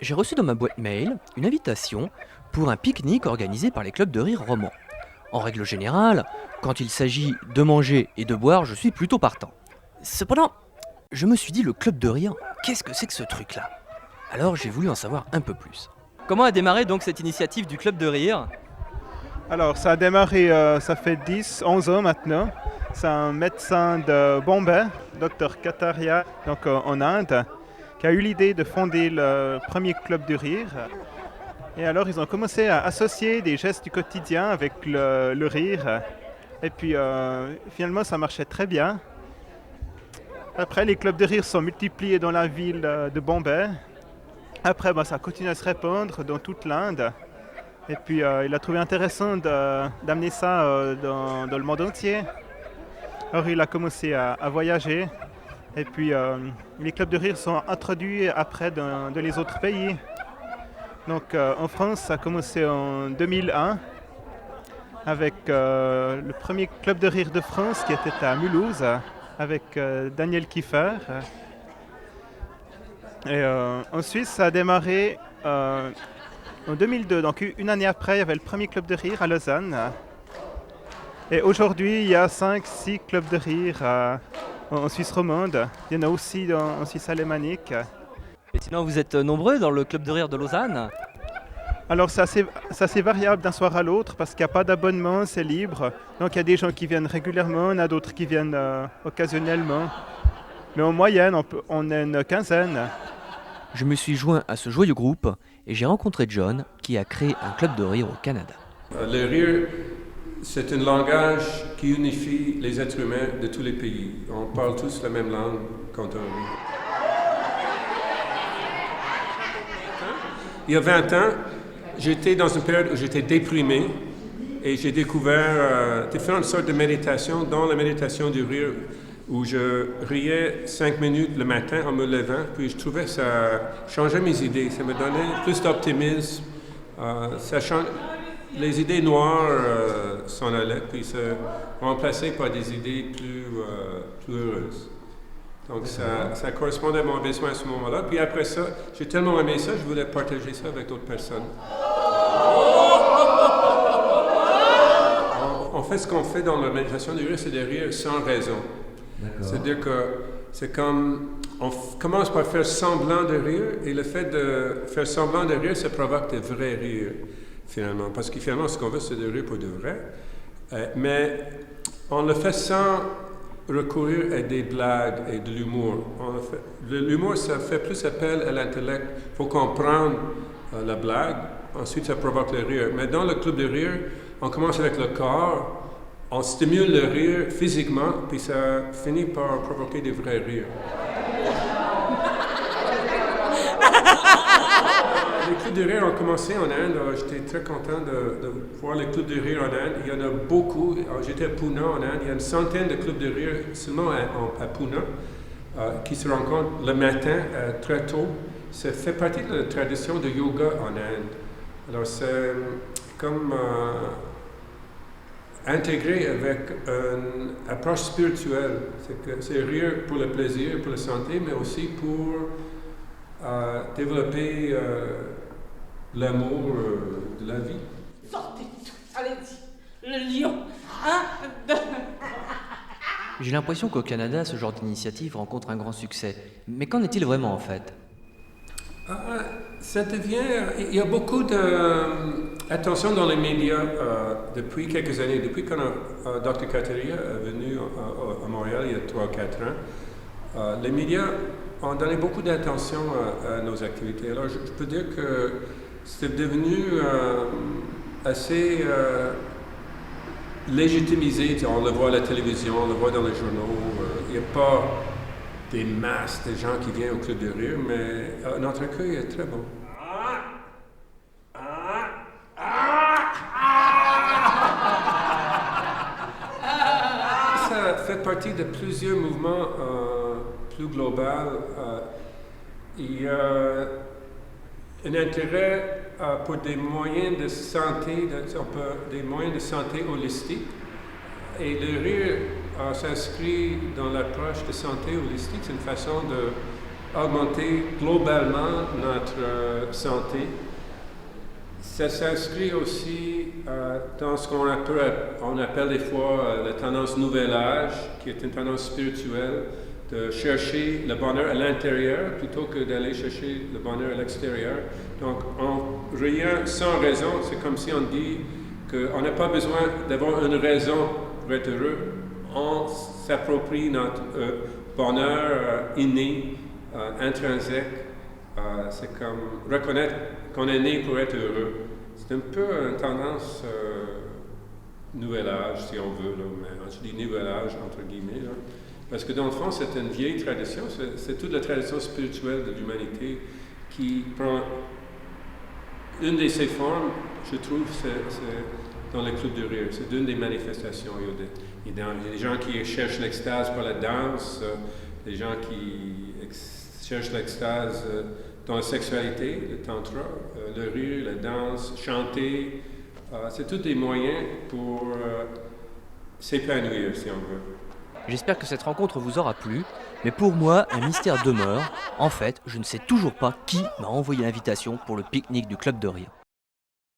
J'ai reçu dans ma boîte mail une invitation pour un pique-nique organisé par les clubs de rire romans. En règle générale, quand il s'agit de manger et de boire, je suis plutôt partant. Cependant, je me suis dit, le club de rire, qu'est-ce que c'est que ce truc-là? Alors j'ai voulu en savoir un peu plus. Comment a démarré donc cette initiative du club de rire? Alors, ça a démarré, ça fait 10-11 ans maintenant. C'est un médecin de Bombay, Dr Kataria, donc en Inde, qui a eu l'idée de fonder le premier club de rire. Et alors, ils ont commencé à associer des gestes du quotidien avec le rire. Et puis, finalement, ça marchait très bien. Après, les clubs de rire sont multipliés dans la ville de Bombay. Après, ça continue à se répandre dans toute l'Inde. Et puis, il a trouvé intéressant d'amener ça dans le monde entier. Alors, il a commencé à voyager. Et puis, les clubs de rire sont introduits après dans les autres pays. Donc, en France, ça a commencé en 2001 avec le premier club de rire de France qui était à Mulhouse avec Daniel Kieffer. Et en Suisse, ça a démarré en 2002, donc une année après, il y avait le premier club de rire à Lausanne. Et aujourd'hui, il y a 5-6 clubs de rire en Suisse romande. Il y en a aussi en Suisse alémanique. Et sinon, vous êtes nombreux dans le club de rire de Lausanne? Alors, c'est assez variable d'un soir à l'autre parce qu'il n'y a pas d'abonnement, c'est libre. Donc, il y a des gens qui viennent régulièrement, il y en a d'autres qui viennent occasionnellement. Mais en moyenne, on est une quinzaine. Je me suis joint à ce joyeux groupe et j'ai rencontré John qui a créé un club de rire au Canada. Le rire, c'est un langage qui unifie les êtres humains de tous les pays. On parle tous la même langue quand on rit. Il y a 20 ans, j'étais dans une période où j'étais déprimé et j'ai découvert différentes sortes de méditation, dont la méditation du rire, où je riais 5 minutes le matin en me levant, puis je trouvais que ça changeait mes idées, ça me donnait plus d'optimisme, les idées noires s'en allaient, puis se remplaçaient par des idées plus heureuses. Donc ça correspondait à mon besoin à ce moment-là. Puis après ça, j'ai tellement aimé ça, je voulais partager ça avec d'autres personnes. En fait, ce qu'on fait dans la méditation du rire, c'est de rire sans raison. C'est-à-dire que c'est comme, on commence par faire semblant de rire, et le fait de faire semblant de rire, ça provoque de vrais rires, finalement. Parce que finalement, ce qu'on veut, c'est de rire pour de vrai. Mais on le fait sans recourir à des blagues et de l'humour. L'humour, ça fait plus appel à l'intellect. Il faut comprendre la blague, ensuite ça provoque le rire. Mais dans le club de rire, on commence avec le corps, on stimule le rire physiquement, puis ça finit par provoquer des vrais rires. Les clubs de rire ont commencé en Inde. J'étais très content de voir les clubs de rire en Inde. Il y en a beaucoup. J'étais à Pune en Inde. Il y a une centaine de clubs de rire seulement à Pune qui se rencontrent le matin très tôt. Ça fait partie de la tradition de yoga en Inde. Alors c'est comme intégré avec une approche spirituelle. C'est rire pour le plaisir, pour la santé, mais aussi pour développer l'amour de la vie. Sortez, allez-y, le lion. 1, 2. J'ai l'impression qu'au Canada, ce genre d'initiative rencontre un grand succès. Mais qu'en est-il vraiment en fait? Ça devient... Il y a beaucoup d'attention dans les médias depuis quelques années. Depuis quand Dr Kataria est venu à Montréal il y a 3 ou 4 ans, les médias ont donné beaucoup d'attention à nos activités. Alors je peux dire que c'est devenu assez légitimisé. On le voit à la télévision, on le voit dans les journaux. Il n'y a pas des masses de gens qui viennent au club de rire, mais notre accueil est très bon. Ça fait partie de plusieurs mouvements plus globaux. Il y a un intérêt pour des moyens de santé, des moyens de santé holistiques. Et le rire s'inscrit dans l'approche de santé holistique. C'est une façon augmenter globalement notre santé. Ça s'inscrit aussi dans ce qu'on appelle des fois la tendance nouvel âge, qui est une tendance spirituelle, de chercher le bonheur à l'intérieur plutôt que d'aller chercher le bonheur à l'extérieur. Donc, rien sans raison, c'est comme si on dit qu'on n'a pas besoin d'avoir une raison pour être heureux. On s'approprie notre bonheur inné, intrinsèque. C'est comme reconnaître qu'on est né pour être heureux. C'est un peu une tendance nouvel âge, si on veut, là, mais je dis nouvel âge entre guillemets, là. Parce que dans le fond, c'est une vieille tradition, c'est toute la tradition spirituelle de l'humanité qui prend une de ses formes, je trouve, c'est dans le club de rire. C'est une des manifestations. Il y a des gens qui cherchent l'extase par la danse, des gens qui cherchent l'extase dans la sexualité, le tantra, le rire, la danse, chanter. C'est tous des moyens pour s'épanouir, si on veut. J'espère que cette rencontre vous aura plu, mais pour moi, un mystère demeure. En fait, je ne sais toujours pas qui m'a envoyé l'invitation pour le pique-nique du Club de Rire.